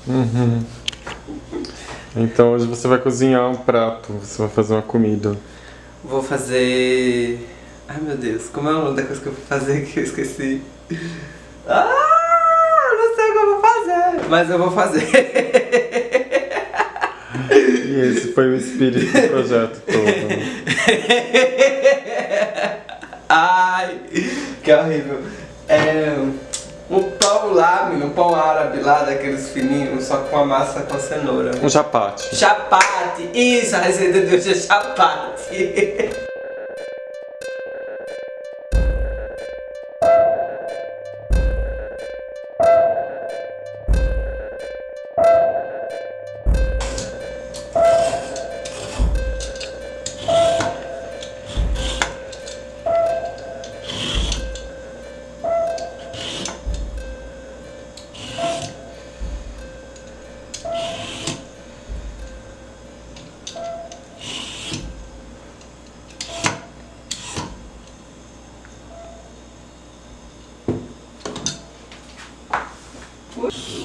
Uhum. Então hoje você vai cozinhar um prato, você vai fazer uma comida. Vou fazer... Ai meu Deus, como é o nome da coisa que eu vou fazer que eu esqueci? Eu não sei o que eu vou fazer, mas eu vou fazer. E esse foi o espírito do projeto todo. Ai, que horrível. Um pão lá, um pão árabe lá, daqueles fininhos, só com a massa com cenoura. Um chapate. Chapate! Isso, a receita de hoje é chapate.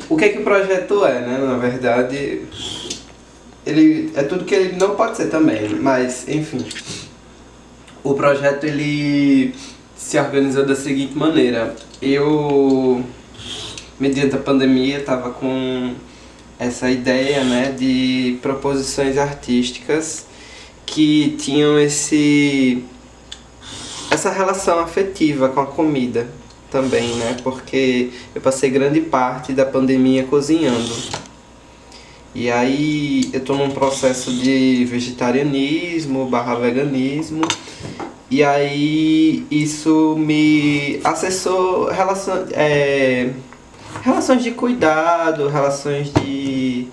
O que o projeto é, né? Na verdade, ele é tudo que ele não pode ser também, mas enfim. O projeto ele se organizou da seguinte maneira. Eu, mediante a pandemia, estava com essa ideia, né, de proposições artísticas que tinham essa relação afetiva com a comida também, né? Porque eu passei grande parte da pandemia cozinhando. E aí eu tô num processo de vegetarianismo / veganismo. E aí isso me acessou relações de cuidado, relações de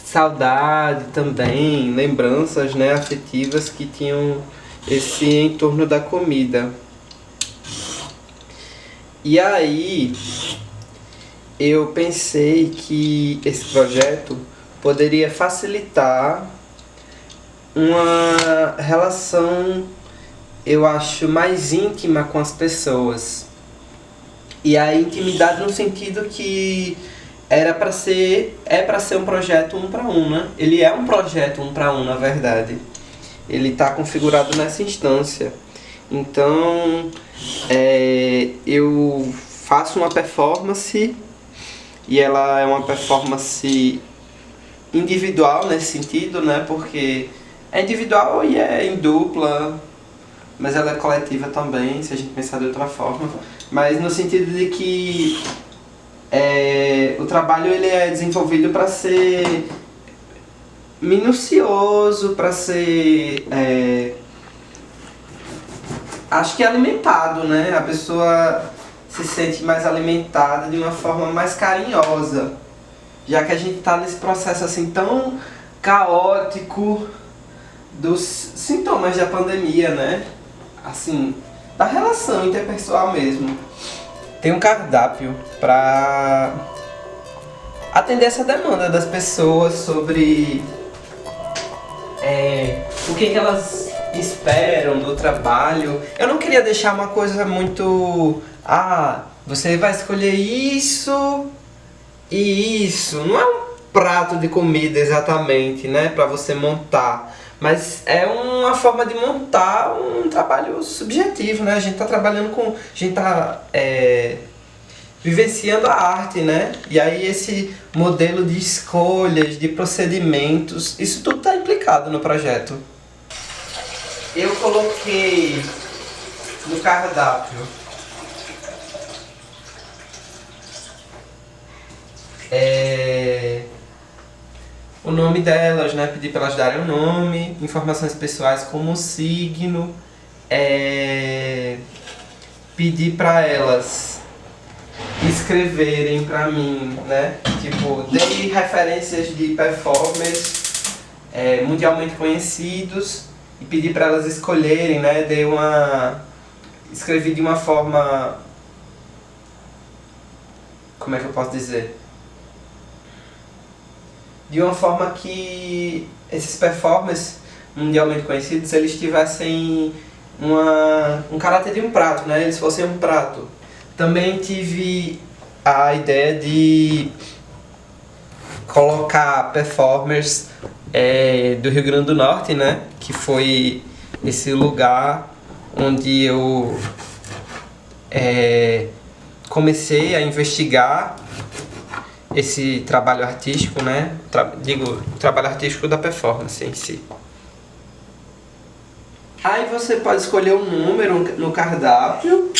saudade também, lembranças, né, afetivas que tinham esse entorno da comida. E aí eu pensei que esse projeto poderia facilitar uma relação, eu acho, mais íntima com as pessoas. E a intimidade no sentido que é para ser um projeto 1 para 1, né? Ele é um projeto 1 para 1, na verdade. Ele está configurado nessa instância. Então, eu faço uma performance e ela é uma performance individual nesse sentido, né? Porque é individual e é em dupla, mas ela é coletiva também, se a gente pensar de outra forma. Mas no sentido de que o trabalho ele é desenvolvido para ser minucioso, para ser acho que alimentado, né? A pessoa se sente mais alimentada de uma forma mais carinhosa, já que a gente está nesse processo assim tão caótico dos sintomas da pandemia, né? Assim, da relação interpessoal mesmo. Tem um cardápio para atender essa demanda das pessoas sobre o que elas esperam do trabalho. Eu não queria deixar uma coisa muito... você vai escolher isso e isso. Não é um prato de comida exatamente, né, para você montar. Mas é uma forma de montar um trabalho subjetivo, né? A gente tá trabalhando com... A gente tá vivenciando a arte, né? E aí esse modelo de escolhas, de procedimentos, isso tudo tá implicado no projeto. Eu coloquei no cardápio o nome delas, né? Pedi para elas darem o nome, informações pessoais como o signo, pedi para elas escreverem para mim, né? Tipo, dei referências de performers mundialmente conhecidos e pedi para elas escolherem, né? Escrevi de uma forma, como é que eu posso dizer? De uma forma que esses performers mundialmente conhecidos, eles tivessem um caráter de um prato, né? Eles fossem um prato. Também tive a ideia de colocar performers do Rio Grande do Norte, né? Que foi esse lugar onde eu comecei a investigar esse trabalho artístico, né? Trabalho artístico da performance em si. Aí você pode escolher um número no cardápio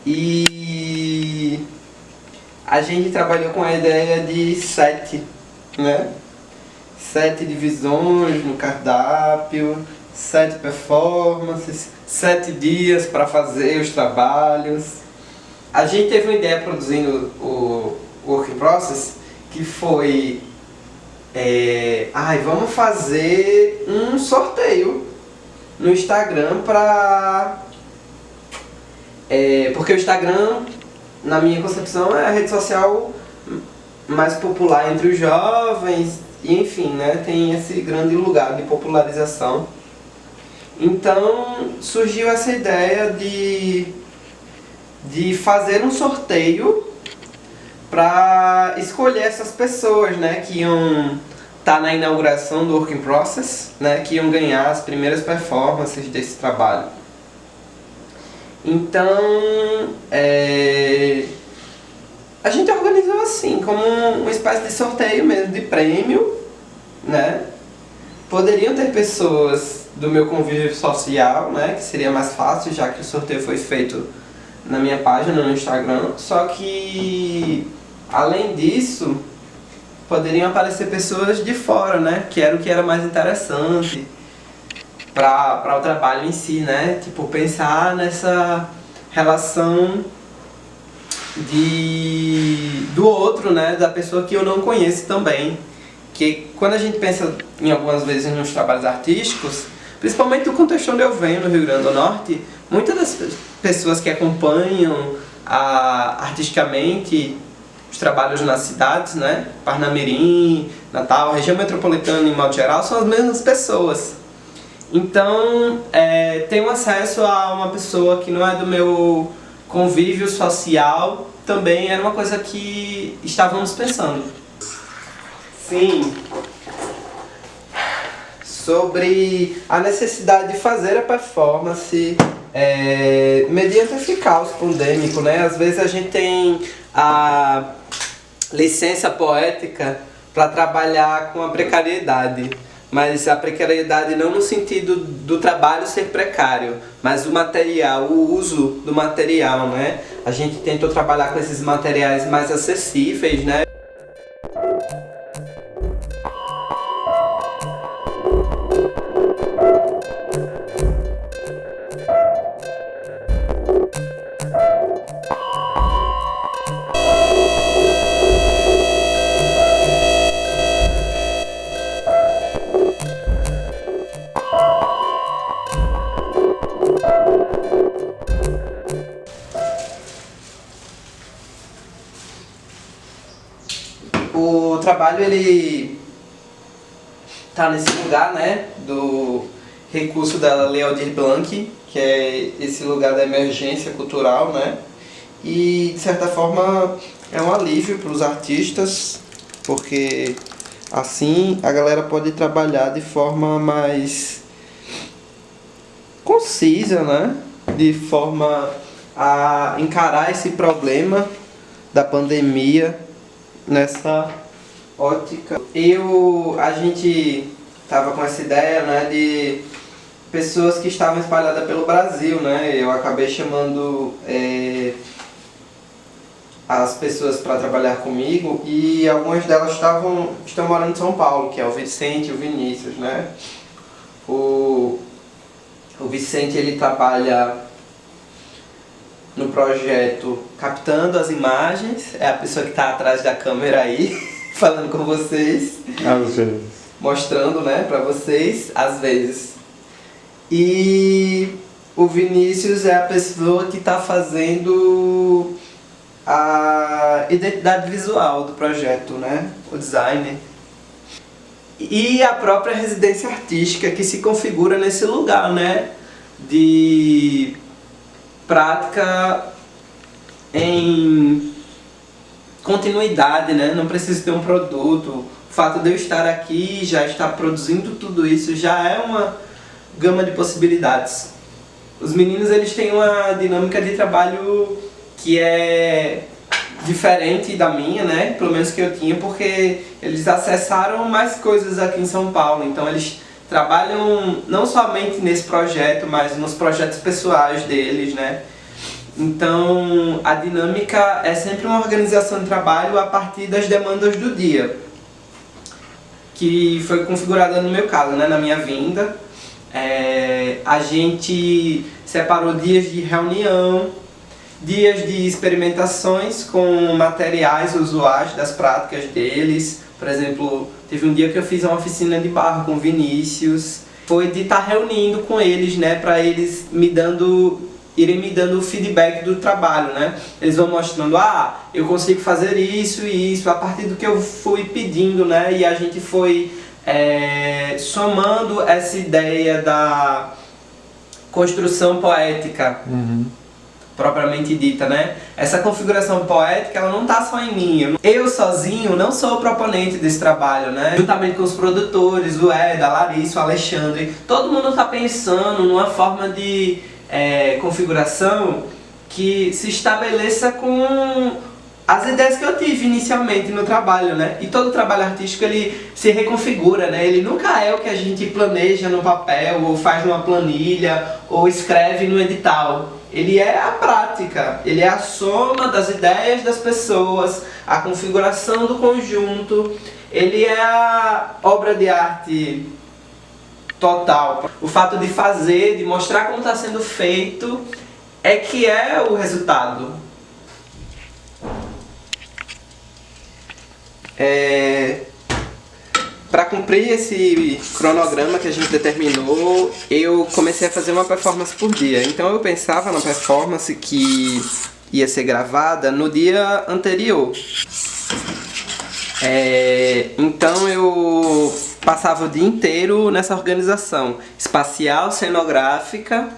e a gente trabalhou com a ideia de 7, né? 7 divisões no cardápio, 7 performances, 7 dias para fazer os trabalhos. A gente teve uma ideia produzindo o Work in Process que foi vamos fazer um sorteio no Instagram porque o Instagram, na minha concepção, é a rede social mais popular entre os jovens, e enfim, né, tem esse grande lugar de popularização. Então surgiu essa ideia de fazer um sorteio para escolher essas pessoas, né, que iam estar na inauguração do Work in Process, né, que iam ganhar as primeiras performances desse trabalho. Então, a gente organizou assim, como uma espécie de sorteio mesmo, de prêmio, né? Poderiam ter pessoas do meu convívio social, né, que seria mais fácil, já que o sorteio foi feito na minha página no Instagram, só que além disso poderiam aparecer pessoas de fora, né, que era o que era mais interessante para o trabalho em si, né, tipo pensar nessa relação do outro, né, da pessoa que eu não conheço também, que quando a gente pensa em algumas vezes nos trabalhos artísticos, principalmente no contexto onde eu venho, no Rio Grande do Norte, muitas das pessoas que acompanham artisticamente os trabalhos nas cidades, né, Parnamirim, Natal, região metropolitana em modo geral, são as mesmas pessoas. Então, ter um acesso a uma pessoa que não é do meu convívio social também era uma coisa que estávamos pensando. Sim. Sobre a necessidade de fazer a performance mediante esse caos pandêmico, né? Às vezes a gente tem a licença poética para trabalhar com a precariedade, mas a precariedade não no sentido do trabalho ser precário, mas o material, o uso do material, né? A gente tentou trabalhar com esses materiais mais acessíveis, né? O trabalho ele tá nesse lugar, né, do recurso da Lei Aldir Blanc, que é esse lugar da emergência cultural, né, e de certa forma é um alívio para os artistas, porque assim a galera pode trabalhar de forma mais concisa, né, de forma a encarar esse problema da pandemia nessa ótica. A gente tava com essa ideia, né, de pessoas que estavam espalhadas pelo Brasil, né? Eu acabei chamando as pessoas para trabalhar comigo e algumas delas estão morando em São Paulo, que é o Vicente e o Vinícius, né? O Vicente, ele trabalha no projeto captando as imagens, é a pessoa que está atrás da câmera aí, falando com vocês, Às vezes. mostrando, né, para vocês, às vezes. E o Vinícius é a pessoa que está fazendo a identidade visual do projeto, né, o designer. E a própria residência artística que se configura nesse lugar, né, de prática em continuidade, né? Não preciso ter um produto. O fato de eu estar aqui, já estar produzindo tudo isso, já é uma gama de possibilidades. Os meninos, eles têm uma dinâmica de trabalho que é diferente da minha, né? Pelo menos que eu tinha, porque eles acessaram mais coisas aqui em São Paulo. Então eles trabalham não somente nesse projeto, mas nos projetos pessoais deles, né? Então a dinâmica é sempre uma organização de trabalho a partir das demandas do dia, que foi configurada no meu caso, né? Na minha vinda. A gente separou dias de reunião, dias de experimentações com materiais usuais das práticas deles. Por exemplo, teve um dia que eu fiz uma oficina de barro com o Vinícius. Foi de estar reunindo com eles, né, para eles irem me dando o feedback do trabalho, né? Eles vão mostrando, eu consigo fazer isso e isso, a partir do que eu fui pedindo, né? E a gente foi somando essa ideia da construção poética, propriamente dita, né? Essa configuração poética, ela não tá só em mim. Eu sozinho não sou o proponente desse trabalho, né? Juntamente com os produtores, o Eda, a Larissa, o Alexandre, todo mundo tá pensando numa forma de configuração que se estabeleça com as ideias que eu tive inicialmente no trabalho, né? E todo trabalho artístico, ele se reconfigura, né? Ele nunca é o que a gente planeja no papel, ou faz numa planilha, ou escreve no edital. Ele é a prática, ele é a soma das ideias das pessoas, a configuração do conjunto, ele é a obra de arte total. O fato de fazer, de mostrar como está sendo feito, é que é o resultado. Para cumprir esse cronograma que a gente determinou, eu comecei a fazer uma performance por dia. Então eu pensava na performance que ia ser gravada no dia anterior. Então eu passava o dia inteiro nessa organização espacial, cenográfica,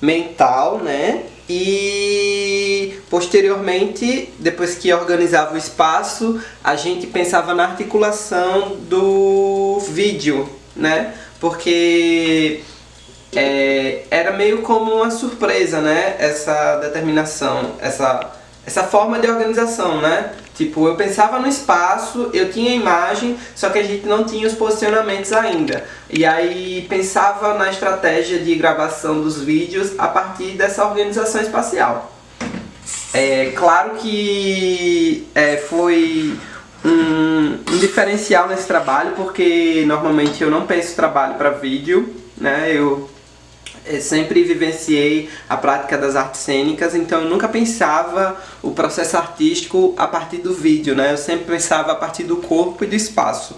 mental, né? E posteriormente, depois que organizava o espaço, a gente pensava na articulação do vídeo, né? Porque era meio como uma surpresa, né? Essa determinação, essa forma de organização, né? Tipo, eu pensava no espaço, eu tinha a imagem, só que a gente não tinha os posicionamentos ainda. E aí pensava na estratégia de gravação dos vídeos a partir dessa organização espacial. Claro que foi um diferencial nesse trabalho, porque normalmente eu não penso trabalho para vídeo, né? Eu sempre vivenciei a prática das artes cênicas, então eu nunca pensava o processo artístico a partir do vídeo, né? Eu sempre pensava a partir do corpo e do espaço.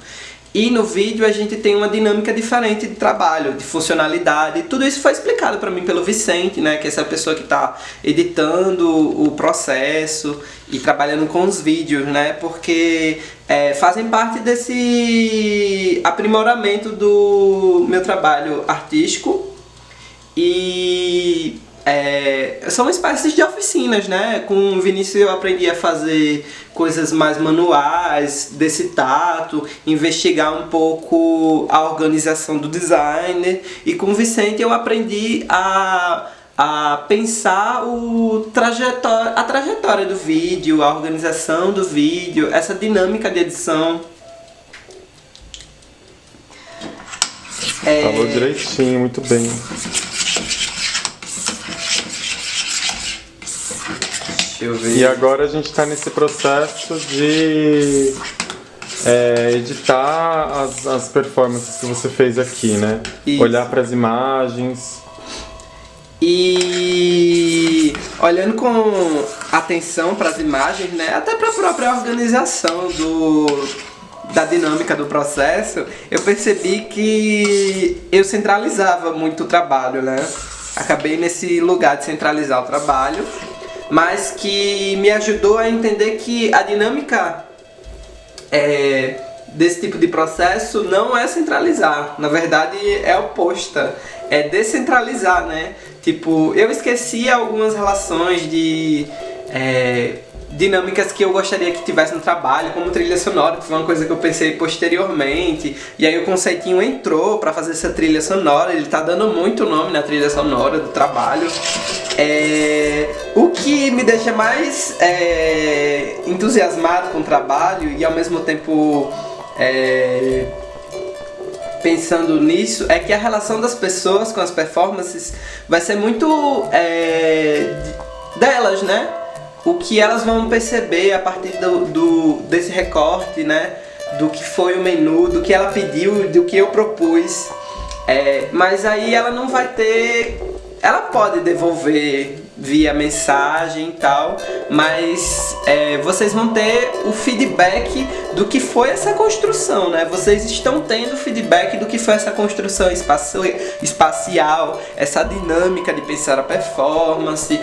E no vídeo a gente tem uma dinâmica diferente de trabalho, de funcionalidade. Tudo isso foi explicado para mim pelo Vicente, né? Que é essa pessoa que está editando o processo e trabalhando com os vídeos, né? Porque fazem parte desse aprimoramento do meu trabalho artístico. E são espécies de oficinas, né? Com o Vinícius eu aprendi a fazer coisas mais manuais, desse tato, investigar um pouco a organização do designer. E com o Vicente eu aprendi a pensar a trajetória do vídeo, a organização do vídeo, essa dinâmica de edição. Falou direitinho, muito bem. E agora a gente está nesse processo de editar as performances que você fez aqui, né? Isso. Olhar para as imagens. E olhando com atenção para as imagens, né? Até para a própria organização da dinâmica do processo, eu percebi que eu centralizava muito o trabalho, né? Acabei nesse lugar de centralizar o trabalho, mas que me ajudou a entender que a dinâmica desse tipo de processo não é centralizar, na verdade é oposta, é descentralizar, né? Tipo, eu esqueci algumas relações de dinâmicas que eu gostaria que tivesse no trabalho, como trilha sonora, que foi uma coisa que eu pensei posteriormente. E aí o Conceitinho entrou pra fazer essa trilha sonora, ele tá dando muito nome na trilha sonora do trabalho. O que me deixa mais entusiasmado com o trabalho e ao mesmo tempo pensando nisso é que a relação das pessoas com as performances vai ser muito delas, né? O que elas vão perceber a partir desse recorte, né? Do que foi o menu, do que ela pediu, do que eu propus. Mas aí ela não vai ter... Ela pode devolver via mensagem e tal, mas vocês vão ter o feedback do que foi essa construção, né? Vocês estão tendo feedback do que foi essa construção espacial, essa dinâmica de pensar a performance.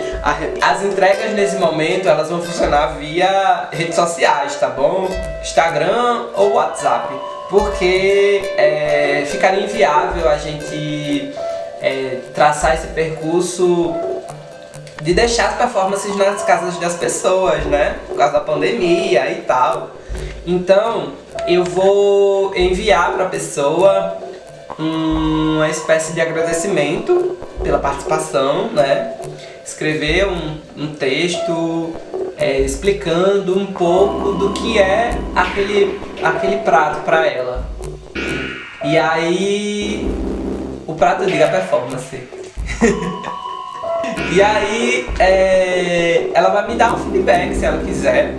As entregas nesse momento, elas vão funcionar via redes sociais, tá bom? Instagram ou WhatsApp, porque ficaria inviável a gente traçar esse percurso de deixar as performances nas casas das pessoas, né? Por causa da pandemia e tal. Então, eu vou enviar para a pessoa uma espécie de agradecimento pela participação, né? Escrever um texto explicando um pouco do que é aquele prato para ela. E aí... O prato, eu digo, a performance. E aí, ela vai me dar um feedback se ela quiser,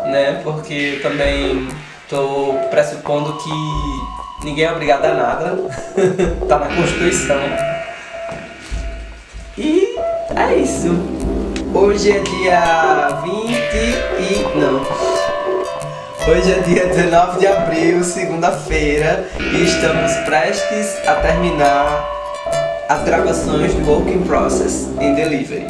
né? Porque eu também tô pressupondo que ninguém é obrigado a nada. Tá na Constituição. E é isso. Hoje é dia 20 e... Não. Hoje é dia 19 de abril, segunda-feira, e estamos prestes a terminar as gravações do Work in Process in Delivery.